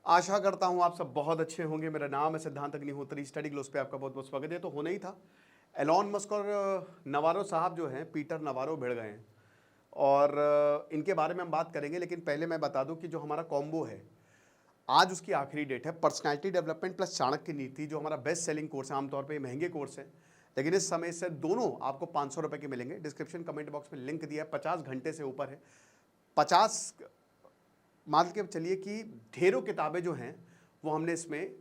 आशा करता हूँ आप सब बहुत अच्छे होंगे। मेरा नाम है सिद्धांत अग्निहोत्री, स्टडी ग्लोस पे आपका बहुत बहुत स्वागत है। तो होना ही था, एलॉन मस्क और नवारो साहब जो हैं, पीटर नवारो भिड़ गए हैं और इनके बारे में हम बात करेंगे। लेकिन पहले मैं बता दूं कि जो हमारा कॉम्बो है, आज उसकी आखिरी डेट है। पर्सनैलिटी डेवलपमेंट प्लस चाणक्य नीति, जो हमारा बेस्ट सेलिंग कोर्स है। आमतौर पर महंगे कोर्स है, लेकिन इस समय से दोनों आपको 500 रुपये के मिलेंगे। डिस्क्रिप्शन कमेंट बॉक्स में लिंक दिया है, 50 घंटे से ऊपर है। 50 मान के चलिए कि ढेरों किताबें जो हैं वो हमने इसमें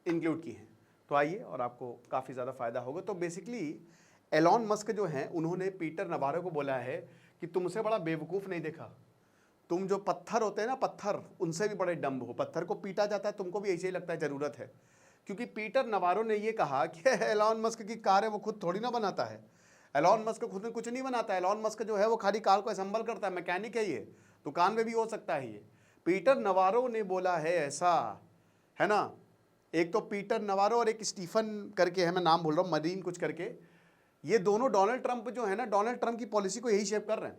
इंक्लूड की हैं। तो आइए, और आपको काफ़ी ज़्यादा फायदा होगा। तो बेसिकली एलॉन मस्क जो हैं, उन्होंने पीटर नवारो को बोला है कि तुमसे बड़ा बेवकूफ़ नहीं देखा। तुम जो पत्थर होते हैं ना, पत्थर, उनसे भी बड़े डम्ब हो। पत्थर को पीटा जाता है, तुमको भी ऐसे ही लगता है ज़रूरत है। क्योंकि पीटर नवारो ने ये कहा कि एलॉन मस्क की कार है, वो खुद थोड़ी ना बनाता है। एलॉन मस्क खुद में कुछ नहीं बनाता है। एलॉन मस्क जो है वो खाली कार को असेंबल करता है, मैकेनिक है। ये दुकान में भी हो सकता है। ये पीटर नवारो ने बोला है ऐसा, है ना। एक तो पीटर नवारो और एक स्टीफन करके है, मैं नाम भूल रहा हूँ, मरीन कुछ करके। ये दोनों डोनाल्ड ट्रंप जो है ना, डोनाल्ड ट्रंप की पॉलिसी को यही शेप कर रहे हैं।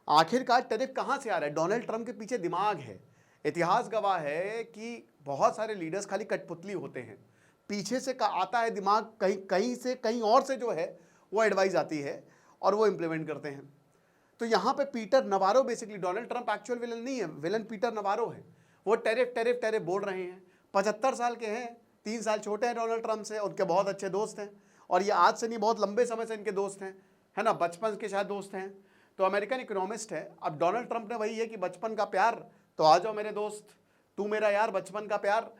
आखिरकार टैरिफ कहाँ से आ रहा है? डोनाल्ड ट्रंप के पीछे दिमाग है। इतिहास गवाह है कि बहुत सारे लीडर्स खाली कठपुतली होते हैं, पीछे से आता है दिमाग, कहीं कहीं से, कहीं और से जो है वो एडवाइस आती है और वो इंप्लीमेंट करते हैं। तो यहाँ पे Peter Navarro basically, Donald Trump actual villain नहीं है, विलन पीटर नवारो है। वो टैरिफ टैरिफ टैरिफ बोल रहे हैं। 75 साल के हैं, 3 साल छोटे हैं डोनाल्ड ट्रंप से। उनके बहुत अच्छे दोस्त हैं, और ये आज से नहीं, बहुत लंबे समय से इनके दोस्त हैं, है ना। बचपन के शायद दोस्त हैं। तो अमेरिकन इकोनॉमिस्ट है। अब डोनाल्ड ट्रंप ने वही है कि बचपन का प्यार, तो आ जाओ मेरे दोस्त, तू मेरा यार, बचपन का प्यार।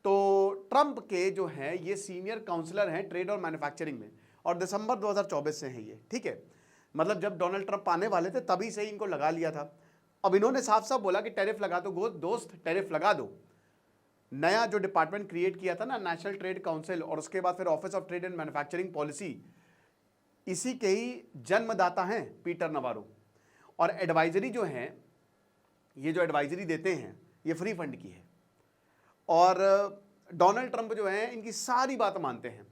तो ट्रंप के जो हैं ये सीनियर काउंसलर हैं ट्रेड और मैन्युफैक्चरिंग में, और दिसंबर 2024 से हैं ये, ठीक है। मतलब जब डोनाल्ड ट्रंप आने वाले थे तभी से ही इनको लगा लिया था। अब इन्होंने साफ साफ बोला कि टैरिफ लगा दो दोस्त, टैरिफ लगा दो। नया जो डिपार्टमेंट क्रिएट किया था ना, नेशनल ट्रेड काउंसिल, और उसके बाद फिर office of trade and manufacturing policy, इसी के ही जन्मदाता हैं पीटर नवारो। और एडवाइजरी जो है, ये जो एडवाइजरी देते हैं, ये फ्री फंड की है। और डोनाल्ड ट्रंप जो है इनकी सारी बात मानते हैं।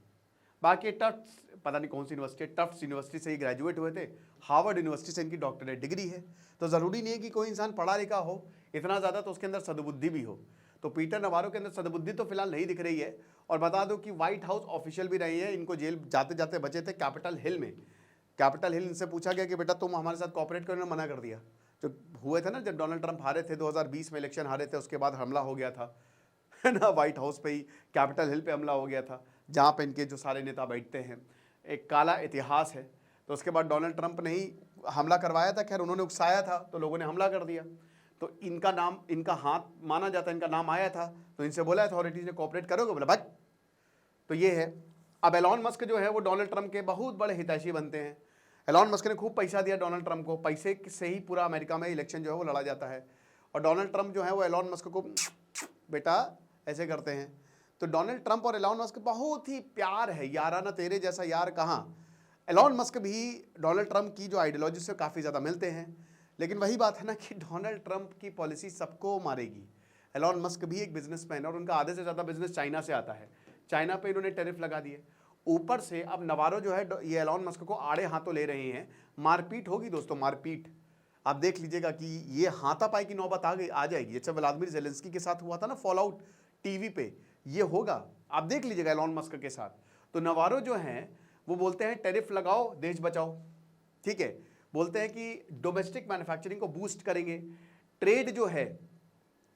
बाकी टफ्ट्स, पता नहीं कौन सी यूनिवर्सिटी, टफ्ट्स यूनिवर्सिटी से ही ग्रेजुएट हुए थे। हार्वर्ड यूनिवर्सिटी से इनकी डॉक्टरेट डिग्री है। तो ज़रूरी नहीं है कि कोई इंसान पढ़ा लिखा हो इतना ज़्यादा, तो उसके अंदर सद्बुद्धि भी हो। तो पीटर नवारो के अंदर सद्बुद्धि तो फिलहाल नहीं दिख रही है। और बता दो कि व्हाइट हाउस ऑफिशियल भी रही है, इनको जेल जाते जाते बचे थे कैपिटल हिल में। कैपिटल हिल, इनसे पूछा गया कि बेटा तुम हमारे साथ कॉपरेट करो, मना कर दिया। जो हुए थे ना, जब डोनाल्ड ट्रंप हारे थे 2020 में, इलेक्शन हारे थे, उसके बाद हमला हो गया था, है ना। व्हाइट हाउस पे ही, कैपिटल हिल पे हमला हो गया था, जहाँ पे इनके जो सारे नेता बैठते हैं। एक काला इतिहास है। तो उसके बाद डोनाल्ड ट्रंप ने ही हमला करवाया था। खैर, उन्होंने उकसाया था तो लोगों ने हमला कर दिया। तो इनका नाम, इनका हाथ माना जाता है, इनका नाम आया था। तो इनसे बोला अथॉरिटीज ने कॉपरेट करोगे, बोला भाई। तो ये है। अब एलॉन मस्क जो है वो डोनाल्ड ट्रंप के बहुत बड़े हितैषी बनते हैं। एलॉन मस्क ने खूब पैसा दिया डोनाल्ड ट्रंप को, पैसे से ही पूरा अमेरिका में इलेक्शन जो है वो लड़ा जाता है। और डोनाल्ड ट्रंप जो है वो एलॉन मस्क को बेटा ऐसे करते हैं। तो डोनाल्ड ट्रंप और एलॉन मस्क बहुत ही प्यार है, याराना तेरे जैसा यार कहाँ। एलॉन मस्क भी डोनाल्ड ट्रंप की जो आइडियोलॉजी से काफ़ी ज़्यादा मिलते हैं। लेकिन वही बात है ना कि डोनाल्ड ट्रंप की पॉलिसी सबको मारेगी। एलॉन मस्क भी एक बिजनेसमैन है, और उनका आधे से ज़्यादा बिजनेस चाइना से आता है। चाइना पे इन्होंने टैरिफ लगा दिए। ऊपर से अब नवारो जो है ये एलॉन मस्क को आड़े हाथों ले रहे हैं। मारपीट होगी दोस्तों, मारपीट। आप देख लीजिएगा कि ये हाथापाई की नौबत आ जाएगी। जैसे व्लादिमीर जेलेंस्की के साथ हुआ था ना, फॉल आउट टीवी पे, ये होगा। आप देख लीजिएगा एलॉन मस्क के साथ। तो नवारो जो हैं वो बोलते हैं टैरिफ लगाओ, देश बचाओ, ठीक है। बोलते हैं कि डोमेस्टिक मैन्युफैक्चरिंग को बूस्ट करेंगे। ट्रेड जो है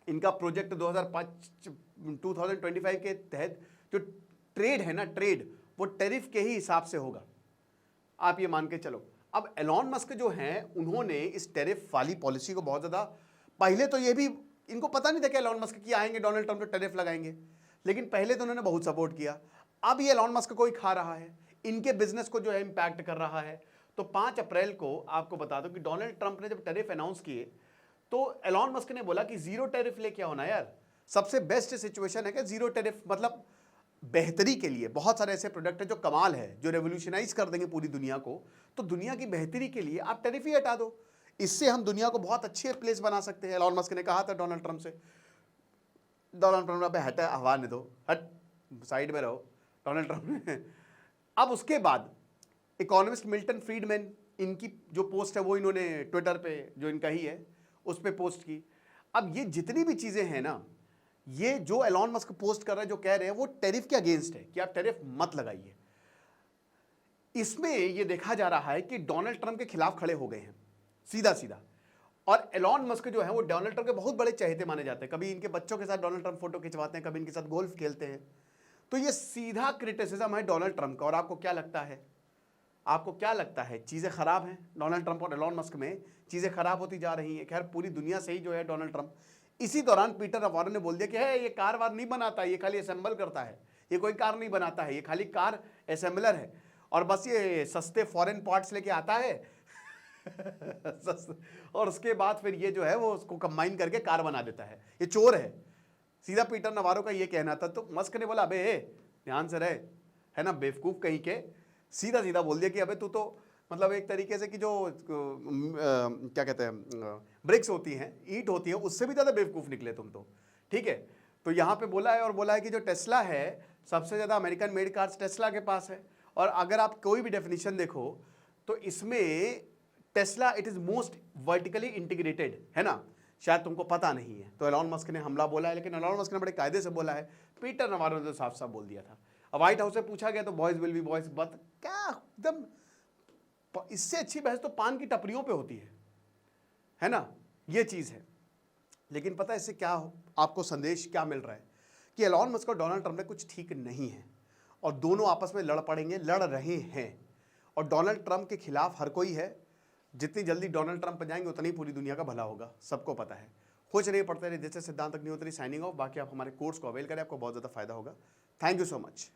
इनका प्रोजेक्ट 2025 के तहत जो ट्रेड है ना, ट्रेड वो टैरिफ के ही हिसाब से होगा। आप ये मान के चलो। अब एलॉन मस्क जो हैं उन्होंने इस टैरिफ वाली पॉलिसी को बहुत ज़्यादा, पहले तो ये भी इनको पता नहीं था कि एलॉन मस्क की आएंगे डोनाल्ड ट्रंप तो टैरिफ लगाएंगे, लेकिन पहले तो उन्होंने बहुत सपोर्ट किया। अब ये एलॉन मस्क को ही खा रहा है, इनके बिजनेस को जो है इंपैक्ट कर रहा है। तो 5 अप्रैल को आपको बता दो कि डोनाल्ड ट्रंप ने जब टैरिफ अनाउंस किए तो एलॉन मस्क ने बोला कि जीरो टैरिफ लेके आओ ना यार। सबसे बेस्ट सिचुएशन है कि जीरो टैरिफ, मतलब बेहतरी के लिए बहुत सारे ऐसे प्रोडक्ट हैं जो कमाल है, जो रेवोल्यूशनाइज कर देंगे पूरी दुनिया को। तो दुनिया की बेहतरी के लिए आप टैरिफ ही हटा दो, इससे हम दुनिया को बहुत अच्छे प्लेस बना सकते हैं। एलॉन मस्क ने कहा था डोनाल्ड ट्रंप से। डोनाल्ड ट्रंप ने हटा, हवा ने दो, हट, साइड में रहो, डोनाल्ड ट्रंप ने। अब उसके बाद इकोनॉमिस्ट मिल्टन फ्रीडमैन, इनकी जो पोस्ट है वो इन्होंने ट्विटर पे, जो इनका ही है, उस पर पोस्ट की। अब ये जितनी भी चीज़ें हैं ना, ये जो एलॉन मस्क पोस्ट कर रहे हैं, जो कह रहे हैं, वो टैरिफ के अगेंस्ट है कि आप टैरिफ मत लगाइए। इसमें ये देखा जा रहा है कि डोनाल्ड ट्रंप के खिलाफ खड़े हो गए हैं सीधा सीधा। और एलॉन मस्क जो है वो डोनाल्ड ट्रंप के बहुत बड़े चहेते माने जाते हैं। कभी इनके बच्चों के साथ डोनाल्ड ट्रंप फोटो खिंचवाते हैं, कभी इनके साथ गोल्फ खेलते हैं। तो ये सीधा क्रिटिसिज्म है डोनाल्ड ट्रंप का। और आपको क्या लगता है, आपको क्या लगता है चीज़ें खराब हैं डोनाल्ड ट्रंप और एलॉन मस्क में? चीज़ें खराब होती जा रही हैं। खैर पूरी दुनिया से ही जो है डोनाल्ड ट्रंप। इसी दौरान पीटर नवारो ने बोल दिया कि है ये कार वार नहीं बनाता, ये खाली असेंबल करता है, ये कोई कार नहीं बनाता है, ये खाली कार असेंबलर है और बस ये सस्ते फॉरेन पार्ट्स लेके आता है और उसके बाद फिर ये जो है वो उसको कंबाइन करके कार बना देता है, ये चोर है। सीधा पीटर नवारो का ये कहना था। तो मस्क ने बोला अबे ध्यान से रहे, है ना बेवकूफ़ कहीं के। सीधा सीधा बोल दिया कि अबे तू तो मतलब एक तरीके से कि जो क्या कहते हैं ब्रिक्स होती हैं, ईंट होती है, उससे भी ज़्यादा बेवकूफ़ निकले तुम तो। ठीक है, तो यहाँ पे बोला है और बोला है कि जो टेस्ला है सबसे ज़्यादा अमेरिकन मेड कार्स टेस्ला के पास है। और अगर आप कोई भी डेफिनेशन देखो तो इसमें Tesla it is most vertically integrated, है ना, शायद तुमको पता नहीं है। तो एलॉन मस्क ने हमला बोला है, लेकिन एलॉन मस्क ने बड़े कायदे से बोला है। पीटर नवारो ने तो साफ साफ बोल दिया था। अब व्हाइट हाउस से पूछा गया तो boys will be boys, but क्या एकदम इससे अच्छी बहस तो पान की टपरियों पे होती है ना, ये चीज़ है। लेकिन पता है इससे क्या आपको संदेश क्या मिल रहा है कि एलॉन मस्क और डोनाल्ड ट्रंप में कुछ ठीक नहीं है और दोनों आपस में लड़ पड़ेंगे, लड़ रहे हैं। और डोनाल्ड ट्रंप के खिलाफ हर कोई है। जितनी जल्दी डोनाल्ड ट्रंप पर जाएंगे उतनी पूरी दुनिया का भला होगा, सबको पता है। कुछ नहीं पड़ते रहे, जैसे सिद्धांत अग्निहोत्री साइनिंग ऑफ। बाकी आप हमारे कोर्स को अवेल करें, आपको बहुत ज़्यादा फायदा होगा। Thank you so much.